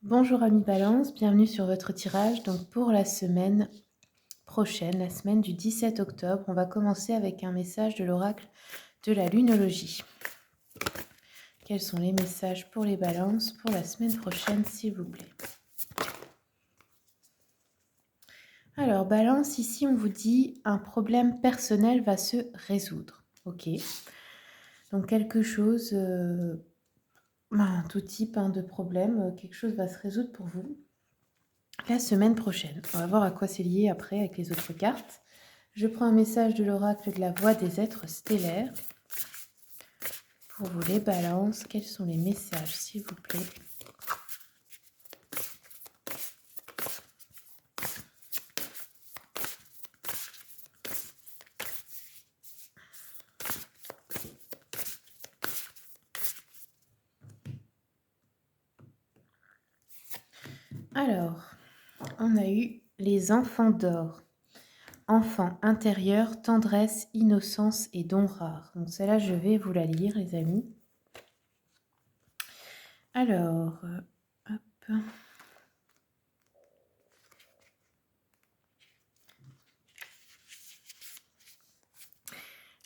Bonjour amis Balance, bienvenue sur votre tirage. Donc pour la semaine prochaine, la semaine du 17 octobre, on va commencer avec un message de l'oracle de la lunologie. Quels sont les messages pour les balances pour la semaine prochaine, s'il vous plaît? Alors balance, ici on vous dit un problème personnel va se résoudre. Ok. Donc quelque chose, tout type de problème, quelque chose va se résoudre pour vous la semaine prochaine. On va voir à quoi c'est lié après avec les autres cartes. Je prends un message de l'oracle de la voix des êtres stellaires. Pour vous les balances, quels sont les messages, s'il vous plaît? Alors, on a eu les enfants d'or. Enfants intérieurs, tendresse, innocence et dons rares. Donc celle-là, je vais vous la lire, les amis. Alors, hop.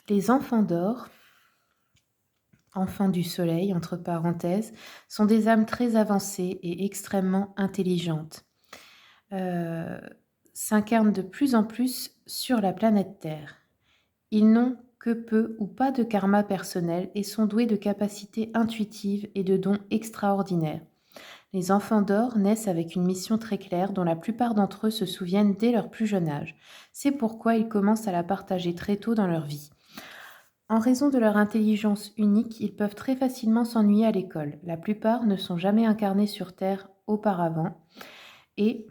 Les enfants d'or, enfants du soleil, entre parenthèses, sont des âmes très avancées et extrêmement intelligentes. S'incarnent de plus en plus sur la planète Terre. Ils n'ont que peu ou pas de karma personnel et sont doués de capacités intuitives et de dons extraordinaires. Les enfants d'or naissent avec une mission très claire dont la plupart d'entre eux se souviennent dès leur plus jeune âge. C'est pourquoi ils commencent à la partager très tôt dans leur vie. En raison de leur intelligence unique, ils peuvent très facilement s'ennuyer à l'école. La plupart ne sont jamais incarnés sur Terre auparavant et,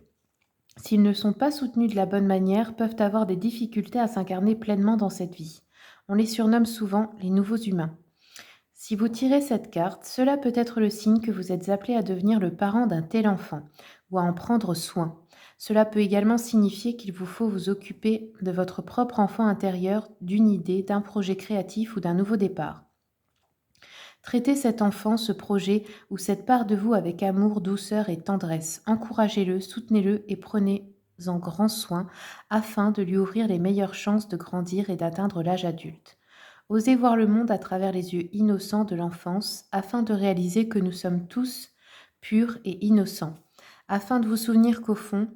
s'ils ne sont pas soutenus de la bonne manière, peuvent avoir des difficultés à s'incarner pleinement dans cette vie. On les surnomme souvent les nouveaux humains. Si vous tirez cette carte, cela peut être le signe que vous êtes appelé à devenir le parent d'un tel enfant ou à en prendre soin. Cela peut également signifier qu'il vous faut vous occuper de votre propre enfant intérieur, d'une idée, d'un projet créatif ou d'un nouveau départ. Traitez cet enfant, ce projet ou cette part de vous avec amour, douceur et tendresse. Encouragez-le, soutenez-le et prenez-en grand soin afin de lui ouvrir les meilleures chances de grandir et d'atteindre l'âge adulte. Osez voir le monde à travers les yeux innocents de l'enfance afin de réaliser que nous sommes tous purs et innocents. Afin de vous souvenir qu'au fond,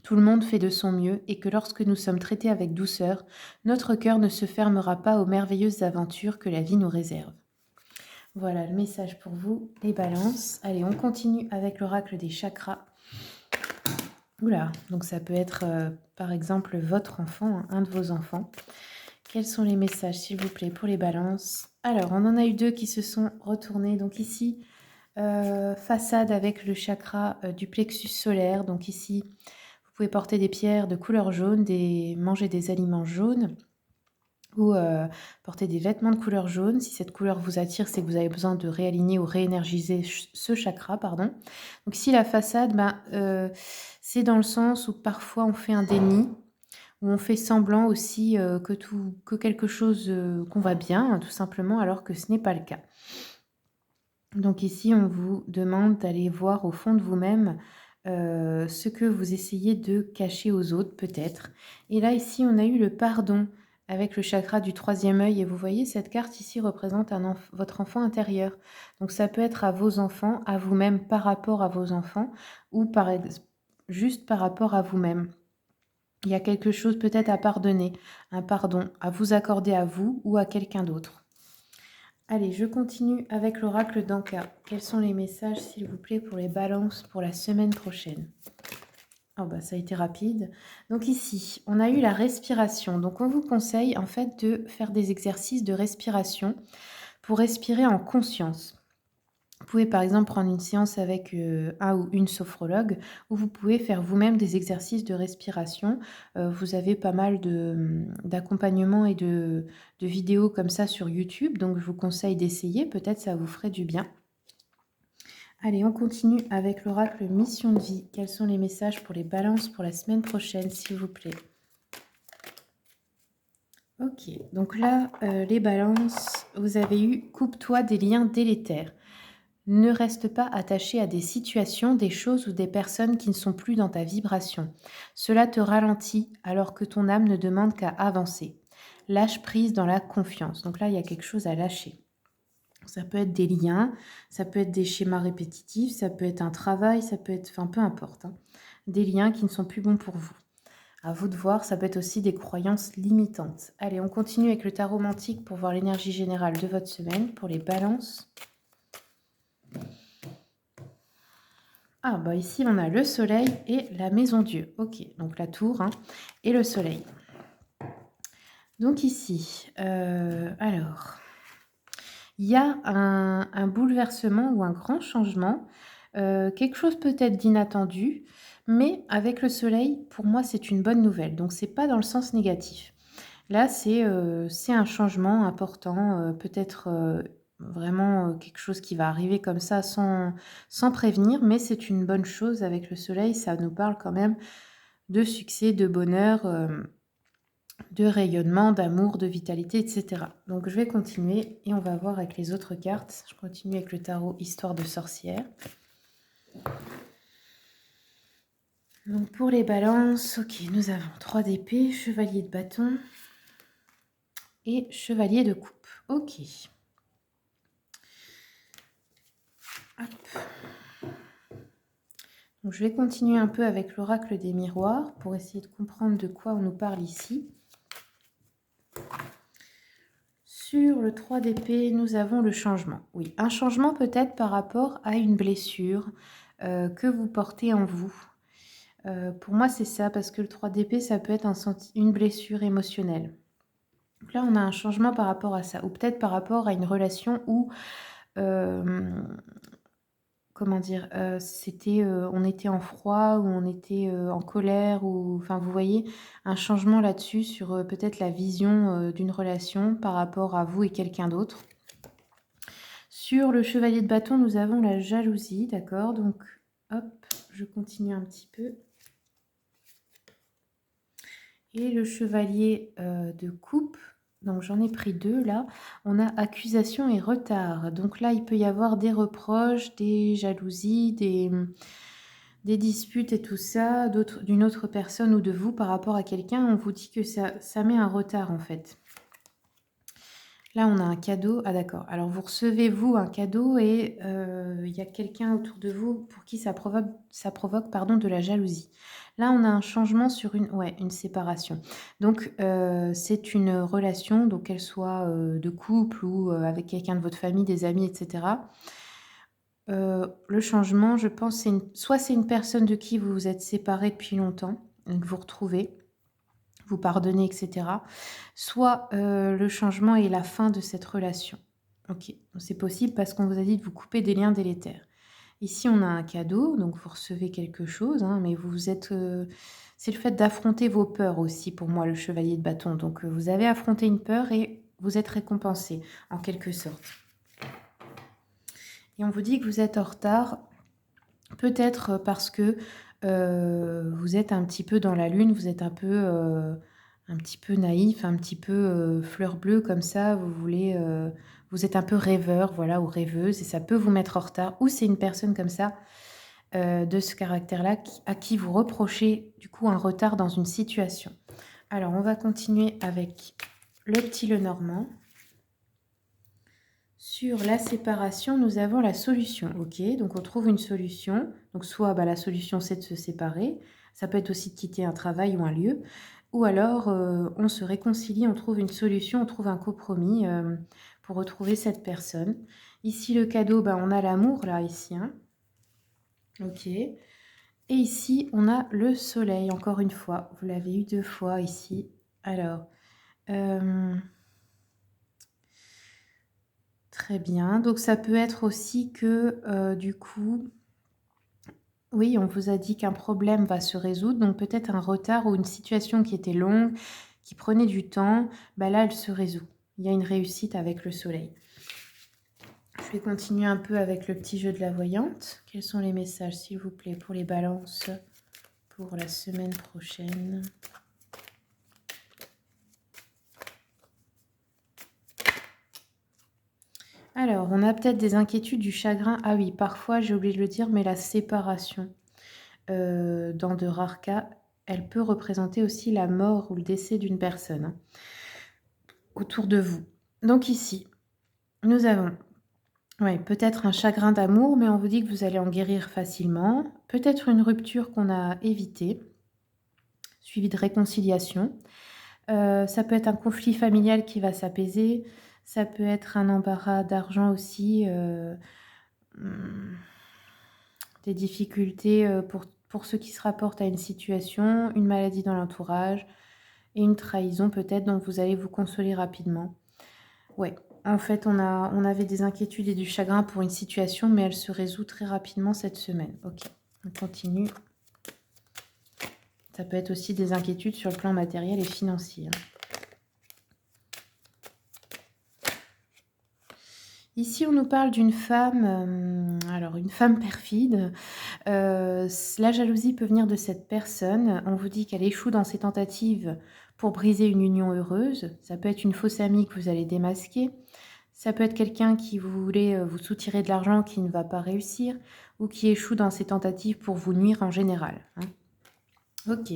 tout le monde fait de son mieux et que lorsque nous sommes traités avec douceur, notre cœur ne se fermera pas aux merveilleuses aventures que la vie nous réserve. Voilà le message pour vous, les balances. Allez, on continue avec l'oracle des chakras. Oula, donc ça peut être par exemple votre enfant, un de vos enfants. Quels sont les messages, s'il vous plaît, pour les balances? Alors, on en a eu deux qui se sont retournés. Donc ici, façade avec le chakra du plexus solaire. Donc ici, vous pouvez porter des pierres de couleur jaune, manger des aliments jaunes ou porter des vêtements de couleur jaune. Si cette couleur vous attire, c'est que vous avez besoin de réaligner ou réénergiser ce chakra, pardon. Donc ici, la façade, c'est dans le sens où parfois on fait un déni, où on fait semblant aussi que quelque chose, qu'on va bien, tout simplement, alors que ce n'est pas le cas. Donc ici, on vous demande d'aller voir au fond de vous-même ce que vous essayez de cacher aux autres, peut-être. Et là, ici, on a eu le pardon avec le chakra du troisième œil. Et vous voyez, cette carte ici représente votre enfant intérieur. Donc ça peut être à vos enfants, à vous-même par rapport à vos enfants, ou juste par rapport à vous-même. Il y a quelque chose peut-être à pardonner, un pardon à vous accorder à vous ou à quelqu'un d'autre. Allez, je continue avec l'oracle d'Anka. Quels sont les messages, s'il vous plaît, pour les balances pour la semaine prochaine? Oh bah ça a été rapide. Donc ici, on a eu la respiration. Donc on vous conseille en fait de faire des exercices de respiration pour respirer en conscience. Vous pouvez par exemple prendre une séance avec un ou une sophrologue où vous pouvez faire vous-même des exercices de respiration. Vous avez pas mal d'accompagnements et de vidéos comme ça sur YouTube, donc je vous conseille d'essayer, peut-être ça vous ferait du bien. Allez, on continue avec l'oracle mission de vie. Quels sont les messages pour les balances pour la semaine prochaine, s'il vous plaît? Ok, donc là, les balances, vous avez eu « Coupe-toi des liens délétères ». Ne reste pas attaché à des situations, des choses ou des personnes qui ne sont plus dans ta vibration. Cela te ralentit alors que ton âme ne demande qu'à avancer. Lâche prise dans la confiance. Donc là, il y a quelque chose à lâcher. Ça peut être des liens, ça peut être des schémas répétitifs, ça peut être un travail, ça peut être, enfin peu importe, hein. Des liens qui ne sont plus bons pour vous. À vous de voir, ça peut être aussi des croyances limitantes. Allez, on continue avec le tarot romantique pour voir l'énergie générale de votre semaine, pour les balances. Ah, bah ici, on a le soleil et la maison Dieu. Ok, donc la tour hein, et le soleil. Donc ici, alors, il y a un bouleversement ou un grand changement, quelque chose peut-être d'inattendu, mais avec le soleil, pour moi, c'est une bonne nouvelle. Donc, c'est pas dans le sens négatif. Là, c'est un changement important, peut-être, vraiment, quelque chose qui va arriver comme ça sans prévenir, mais c'est une bonne chose avec le soleil. Ça nous parle quand même de succès, de bonheur, de rayonnement, d'amour, de vitalité, et cetera. Donc je vais continuer et on va voir avec les autres cartes. Je continue avec le tarot Histoire de sorcière. Donc pour les balances, ok, nous avons 3 d'épée, chevalier de bâton et chevalier de coupe. Ok. Hop. Donc je vais continuer un peu avec l'oracle des miroirs pour essayer de comprendre de quoi on nous parle ici. Sur le 3 d'épée, nous avons le changement. Oui, un changement peut-être par rapport à une blessure que vous portez en vous. Pour moi, c'est ça, parce que le 3 d'épée, ça peut être une blessure émotionnelle. Donc là, on a un changement par rapport à ça. Ou peut-être par rapport à une relation où, comment dire, on était en froid, ou on était en colère, ou enfin, vous voyez, un changement là-dessus sur peut-être la vision d'une relation par rapport à vous et quelqu'un d'autre. Sur le chevalier de bâton, nous avons la jalousie, d'accord? Donc, hop, je continue un petit peu. Et le chevalier de coupe, donc j'en ai pris 2 là. On a accusation et retard. Donc là, il peut y avoir des reproches, des jalousies, des disputes et tout ça, d'une autre personne ou de vous par rapport à quelqu'un. On vous dit que ça met un retard en fait. Là, on a un cadeau. Ah d'accord. Alors, vous recevez, vous, un cadeau et il y a quelqu'un autour de vous pour qui ça provoque pardon, de la jalousie. Là, on a un changement sur une séparation. Donc, c'est une relation, donc qu'elle soit de couple ou avec quelqu'un de votre famille, des amis, etc. Le changement, je pense, soit c'est une personne de qui vous vous êtes séparés depuis longtemps, que vous retrouvez, vous pardonnez, etc. Soit le changement est la fin de cette relation. Ok, c'est possible parce qu'on vous a dit de vous couper des liens délétères. Ici, on a un cadeau, donc vous recevez quelque chose, hein, mais vous êtes... c'est le fait d'affronter vos peurs aussi, pour moi, le chevalier de bâton. Donc, vous avez affronté une peur et vous êtes récompensé, en quelque sorte. Et on vous dit que vous êtes en retard, peut-être parce que vous êtes un petit peu dans la lune, vous êtes un petit peu naïf, un petit peu fleur bleue comme ça, vous êtes un peu rêveur, voilà, ou rêveuse, et ça peut vous mettre en retard. Ou c'est une personne comme ça, de ce caractère-là, à qui vous reprochez du coup un retard dans une situation. Alors, on va continuer avec le petit Lenormand. Sur la séparation, nous avons la solution. Ok, donc on trouve une solution. Donc soit la solution c'est de se séparer. Ça peut être aussi de quitter un travail ou un lieu. Ou alors on se réconcilie, on trouve une solution, on trouve un compromis pour retrouver cette personne. Ici le cadeau, on a l'amour là, ici. Hein. Ok. Et ici on a le soleil, encore une fois. Vous l'avez eu 2 fois ici. Alors... Très bien. Donc ça peut être aussi que du coup, oui, on vous a dit qu'un problème va se résoudre, donc peut-être un retard ou une situation qui était longue, qui prenait du temps, là elle se résout. Il y a une réussite avec le soleil. Je vais continuer un peu avec le petit jeu de la voyante. Quels sont les messages, s'il vous plaît, pour les balances pour la semaine prochaine ? Alors, on a peut-être des inquiétudes, du chagrin. Ah oui, parfois, j'ai oublié de le dire, mais la séparation, dans de rares cas, elle peut représenter aussi la mort ou le décès d'une personne, hein, autour de vous. Donc ici, nous avons, ouais, peut-être un chagrin d'amour, mais on vous dit que vous allez en guérir facilement. Peut-être une rupture qu'on a évitée, suivie de réconciliation. Ça peut être un conflit familial qui va s'apaiser. Ça peut être un embarras d'argent aussi, mmh, des difficultés, pour ceux qui se rapportent à une situation, une maladie dans l'entourage et une trahison peut-être dont vous allez vous consoler rapidement. Ouais, en fait, on avait des inquiétudes et du chagrin pour une situation, mais elle se résout très rapidement cette semaine. OK, on continue. Ça peut être aussi des inquiétudes sur le plan matériel et financier, hein. Ici, on nous parle d'une femme, alors une femme perfide. La jalousie peut venir de cette personne. On vous dit qu'elle échoue dans ses tentatives pour briser une union heureuse. Ça peut être une fausse amie que vous allez démasquer. Ça peut être quelqu'un qui voulait, vous soutirer de l'argent qui ne va pas réussir ou qui échoue dans ses tentatives pour vous nuire en général, hein. OK.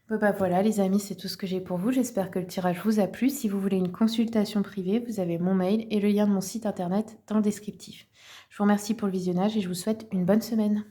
Bon, bah, voilà les amis, c'est tout ce que j'ai pour vous. J'espère que le tirage vous a plu. Si vous voulez une consultation privée, vous avez mon mail et le lien de mon site internet dans le descriptif. Je vous remercie pour le visionnage et je vous souhaite une bonne semaine.